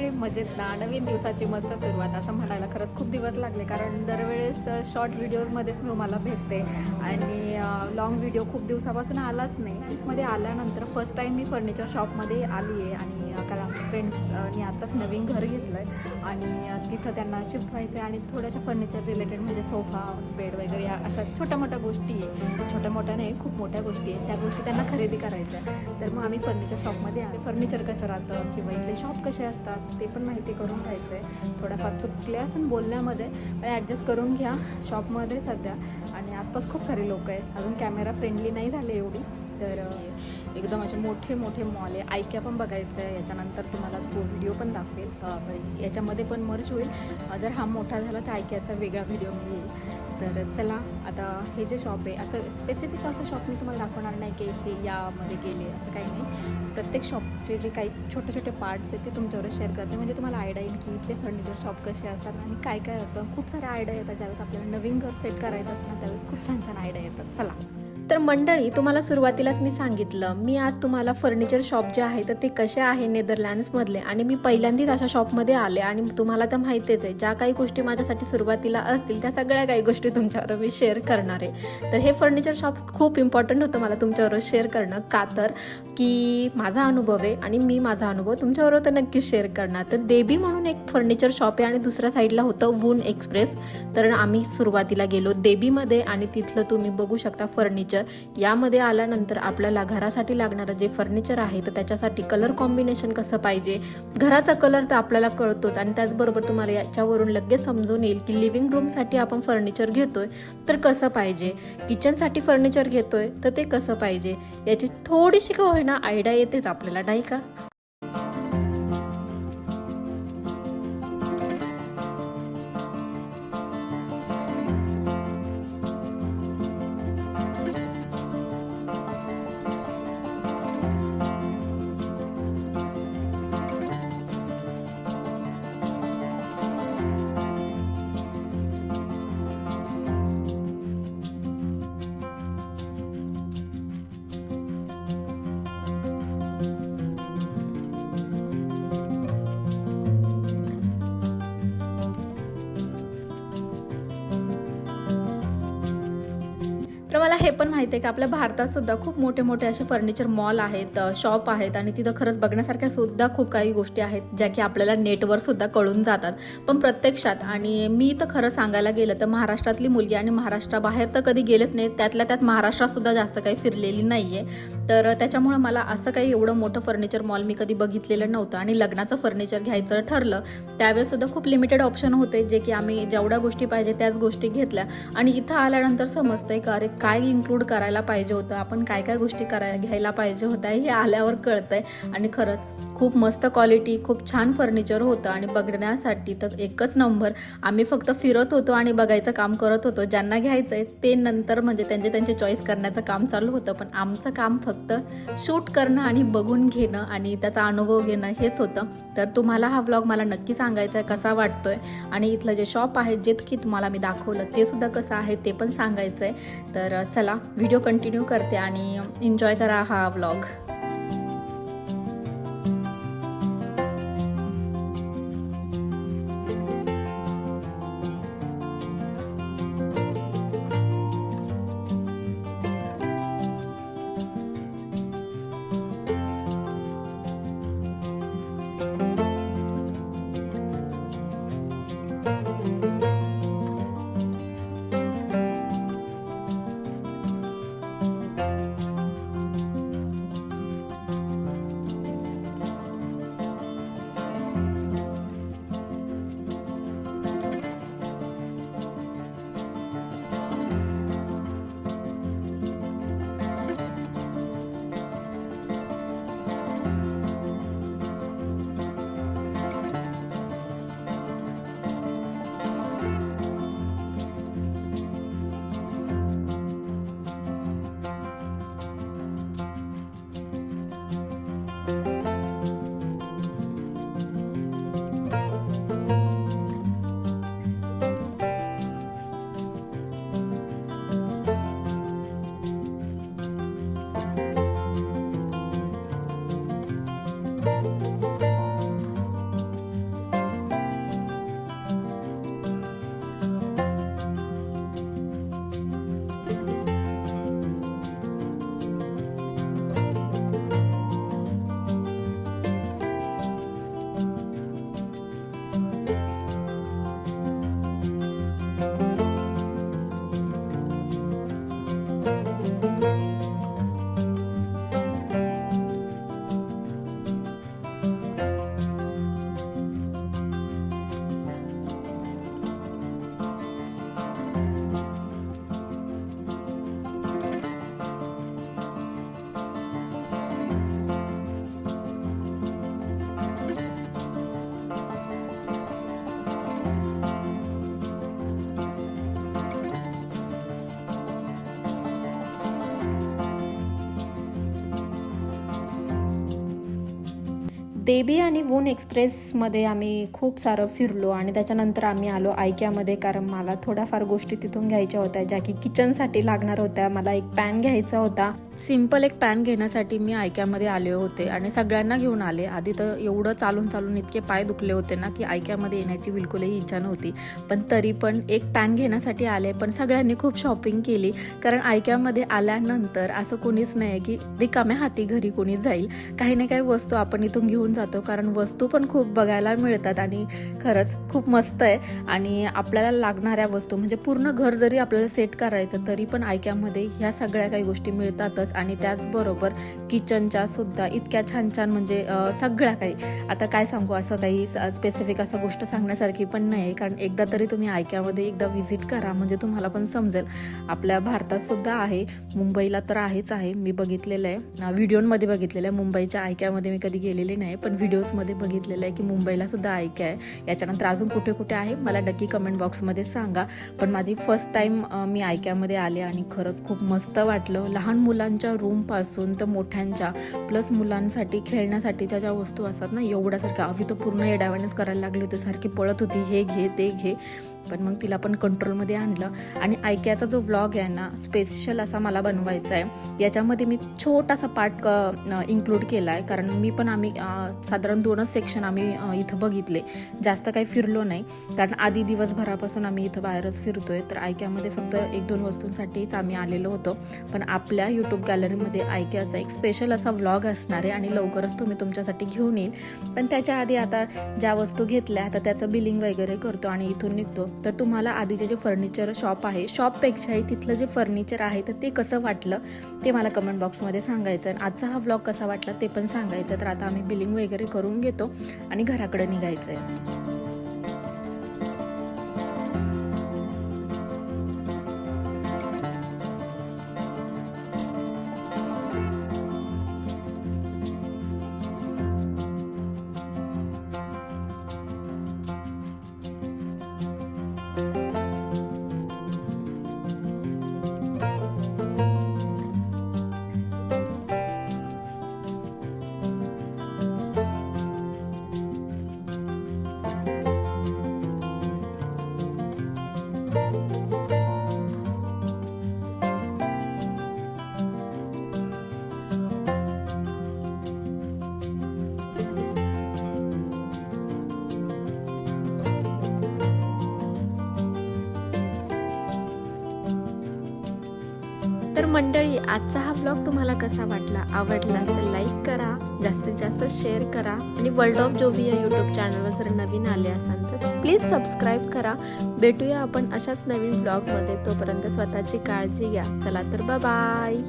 सगळे मजेत ना. नवीन दिवसाची मस्त सुरुवात असं म्हणायला खरंच खूप दिवस लागले, कारण दरवेळेस शॉर्ट व्हिडिओजमध्येच मी मला भेटते आणि लॉंग व्हिडिओ खूप दिवसापासून आलाच नाही. ऑफिसमध्ये आल्यानंतर फर्स्ट टाईम मी फर्निचर शॉपमध्ये आली आहे आणि कारण आमच्या फ्रेंड्सनी आत्ताच नवीन घर घेतलं आहे आणि तिथं त्यांना शिफ्ट व्हायचं आहे आणि थोड्याशा फर्निचर रिलेटेड म्हणजे सोफा, बेड वगैरे या अशा छोट्या मोठ्या गोष्टी आहे. छोट्या मोठ्या नाही, खूप मोठ्या गोष्टी आहेत. त्या गोष्टी त्यांना खरेदी करायच्या. तर मग आम्ही फर्निचर शॉपमध्ये आले. फर्निचर कसं राहतं किंवा इथले शॉप कसे असतात ते पण माहिती करून घ्यायचं आहे. थोड्याफार चुकले असून बोलण्यामध्ये, पण ॲडजस्ट करून घ्या. शॉपमध्ये सध्या आणि आसपास खूप सारे लोक आहेत. अजून कॅमेरा फ्रेंडली नाही झाले एवढी, तर एकदम असे मोठे मोठे मॉल आहे. आयक्या पण बघायचं आहे. याच्यानंतर तुम्हाला तो व्हिडिओ पण दाखवेल. याच्यामध्ये पण मर्ज होईल. जर हा मोठा झाला तर आयक्याचा वेगळा व्हिडिओ मिळेल. तर चला, आता हे जे शॉप आहे, असं स्पेसिफिक असं शॉप मी तुम्हाला दाखवणार नाही की हे यामध्ये गेले असं काही नाही. प्रत्येक शॉपचे जे काही छोटे छोटे पार्ट्स आहेत ते तुमच्यावर शेअर करते, म्हणजे तुम्हाला आयडिया येईल की इथले फर्निचर शॉप कसे असतात आणि काय काय असतं. खूप सारे आयडिया येतात ज्यावेळेस आपल्याला नवीन घर सेट करायचं असतं ना, त्यावेळेस खूप छान छान आयडिया येतात. चला, तर मंडळी, तुम्हाला सुरुवातीलाच मी सांगितलं, मी आज तुम्हाला फर्निचर शॉप जे आहे तर ते कसे आहे नेदरलँड्समधले, आणि मी पहिल्यांदाच अशा शॉपमध्ये आले आणि तुम्हाला तर माहितीच आहे, ज्या काही गोष्टी माझ्यासाठी सुरुवातीला असतील त्या सगळ्या काही गोष्टी तुमच्यावर मी शेअर करणार आहे. तर हे फर्निचर शॉप खूप इम्पॉर्टंट होतं मला तुमच्यावर शेअर करणं, का तर की माझा अनुभव आहे आणि मी माझा अनुभव तुमच्याबरोबर तर नक्कीच शेअर करणार. तर देबी म्हणून एक फर्निचर शॉप आहे आणि दुसऱ्या साईडला होतं वून एक्सप्रेस. तर आम्ही सुरुवातीला गेलो देबीमध्ये आणि तिथलं तुम्ही बघू शकता फर्निचर. यामध्ये आल्यानंतर आपल्याला घरासाठी लागणारं जे फर्निचर आहे तर त्याच्यासाठी कलर कॉम्बिनेशन कसं पाहिजे, घराचा कलर तर आपल्याला कळतोच आणि त्याचबरोबर तुम्हाला याच्यावरून लगेच समजून येईल की लिव्हिंग रूमसाठी आपण फर्निचर घेतोय तर कसं पाहिजे, किचनसाठी फर्निचर घेतोय तर ते कसं पाहिजे, याची थोडीशी का होईना आयडिया येतेच आपल्याला, नाही का? तर मला हे पण माहिती आहे की आपल्या भारतात सुद्धा खूप मोठे मोठे असे फर्निचर मॉल आहेत, शॉप आहेत आणि तिथं खरंच बघण्यासारख्या सुद्धा खूप काही गोष्टी आहेत ज्या की आपल्याला नेटवर सुद्धा कळून जातात. पण प्रत्यक्षात, आणि मी तर खरं सांगायला गेलं तर महाराष्ट्रातली मुलगी आणि महाराष्ट्राबाहेर तर कधी गेलेच नाही, त्यातल्या त्यात महाराष्ट्रात सुद्धा जास्त काही फिरलेली नाहीये. तर त्याच्यामुळे मला असं काही एवढं मोठं फर्निचर मॉल मी कधी बघितलेलं नव्हतं. आणि लग्नाचं फर्निचर घ्यायचं ठरलं त्यावेळेस सुद्धा खूप लिमिटेड ऑप्शन होते, जे की आम्ही जेवढ्या गोष्टी पाहिजे त्याच गोष्टी घेतल्या. आणि इथं आल्यानंतर समजतंय का अरे काय इन्क्लूड करायला पाहिजे होतं, आपण काय काय गोष्टी घ्यायला पाहिजे होत्या हे आल्यावर कळतंय. आणि खरंच खूप मस्त क्वालिटी, खूप छान फर्निचर होतं आणि बघण्यासाठी तर एकच नंबर. आम्ही फक्त फिरत होतो आणि बघायचं काम करत होतो. ज्यांना घ्यायचंय ते नंतर म्हणजे त्यांचे चॉईस करण्याचं काम चालू होतं, पण आमचं काम फक्त शूट करणं आणि बघून घेणं आणि त्याचा अनुभव घेणं हेच होतं. तर तुम्हाला हा व्लॉग मला नक्की सांगायचा आहे कसा वाटतोय, आणि इथलं जे शॉप आहे जे की तुम्हाला मी दाखवलं ते सुद्धा कसं आहे ते पण सांगायचं आहे. तर चला, व्हिडिओ कंटिन्यू करते आणि एन्जॉय करा हा व्लॉग. देबी आणि वून एक्सप्रेसमध्ये आम्ही खूप सारं फिरलो आणि त्याच्यानंतर आम्ही आलो आयक्यामध्ये, कारण मला थोड्याफार गोष्टी तिथून घ्यायच्या होत्या ज्या की किचनसाठी लागणार होत्या. मला एक पॅन घ्यायचा होता. सिम्पल एक पॅन घेण्यासाठी मी आयक्यामध्ये आले होते आणि सगळ्यांना घेऊन आले. आधी तर एवढं चालून चालून इतके पाय दुखले होते ना की आयक्यामध्ये येण्याची बिलकुलही इच्छा नव्हती, पण तरी पण एक पॅन घेण्यासाठी आले. पण सगळ्यांनी खूप शॉपिंग केली, कारण आयक्यामध्ये आल्यानंतर असं कोणीच नाही की रिकाम्या हाती घरी कोणी जाईल. काही ना काही वस्तू आपण इथून घेऊन जातो, कारण वस्तू पण खूप बघायला मिळतात आणि खरंच खूप मस्त आहे. आणि आपल्याला लागणाऱ्या वस्तू म्हणजे पूर्ण घर जरी आपल्याला सेट करायचं तरी पण आयक्यामध्ये ह्या सगळ्या काही गोष्टी मिळतातच. आणि त्याचबरोबर किचनच्या सुद्धा इतक्या छान छान म्हणजे सगळ्या काही, आता काय सांगू, असं काही स्पेसिफिक असं गोष्ट सांगण्यासारखी पण नाही, कारण एकदा तरी तुम्ही आयक्यामध्ये एकदा व्हिजिट करा म्हणजे तुम्हाला पण समजेल. आपल्या भारतात सुद्धा आहे, मुंबईला तर आहेच आहे. मी बघितलेलं आहे, व्हिडिओमध्ये बघितलेलं आहे. मुंबईच्या आयक्यामध्ये मी कधी गेलेली नाही, पण व्हिडिओजमध्ये बघितलेलं आहे की मुंबईला सुद्धा आयक्या आहे. याच्यानंतर अजून कुठे कुठे आहे मला नक्की कमेंट बॉक्समध्ये सांगा. पण माझी फर्स्ट टाईम मी आयक्यामध्ये आले आणि खरंच खूप मस्त वाटलं. लहान मुलांच्या रूमपासून तर मोठ्यांच्या प्लस मुलांसाठी खेळण्यासाठीच्या ज्या वस्तू असतात ना, एवढ्यासारख्या अवी तर पूर्ण एडावणच करायला लागली होती, सारखी पळत होती हे घे ते घे. पण मग तिला पण कंट्रोलमध्ये आणलं. आणि आयक्याचा जो व्लॉग आहे ना, स्पेशल असा मला बनवायचा आहे. याच्यामध्ये मी छोटासा पार्ट इन्क्लूड केला आहे, कारण आम्ही साधारण 2च सेक्शन आम्ही इथं बघितले, जास्त काही फिरलो नाही, कारण आधी दिवसभरापासून आम्ही इथं बाहेरच फिरतोय. तर आयक्यामध्ये फक्त 1-2 वस्तूंसाठीच आम्ही आलेलो होतो. पण आपल्या यूट्यूब गॅलरीमध्ये आयक्याचा एक स्पेशल असा व्लॉग असणार आहे आणि लवकरच तुम्ही तुमच्यासाठी घेऊन येईल. पण त्याच्या आधी आता ज्या वस्तू घेतल्या आता त्याचं बिलिंग वगैरे करतो आणि इथून निघतो. तर तुम्हाला आधीचे जे फर्निचर शॉप आहे, शॉपपेक्षाही तिथलं जे फर्निचर आहे तर ते कसं वाटलं ते मला कमेंट बॉक्समध्ये सांगायचं. आणि आजचा हा व्लॉग कसा वाटला ते पण सांगायचं. तर आता आम्ही बिलिंग वगैरे करून घेतो आणि घराकडे निघायचं आहे. तर मंडळी, आजचा हा ब्लॉग तुम्हाला कसा वाटला? आवडला तर लाईक करा, जास्तीत जास्त शेअर करा आणि वर्ल्ड ऑफ जोबी या यूट्यूब चॅनलवर जर नवीन आले असाल तर प्लीज सबस्क्राईब करा. भेटूया आपण अशाच नवीन ब्लॉगमध्ये. तोपर्यंत स्वतःची काळजी घ्या. चला तर बाय.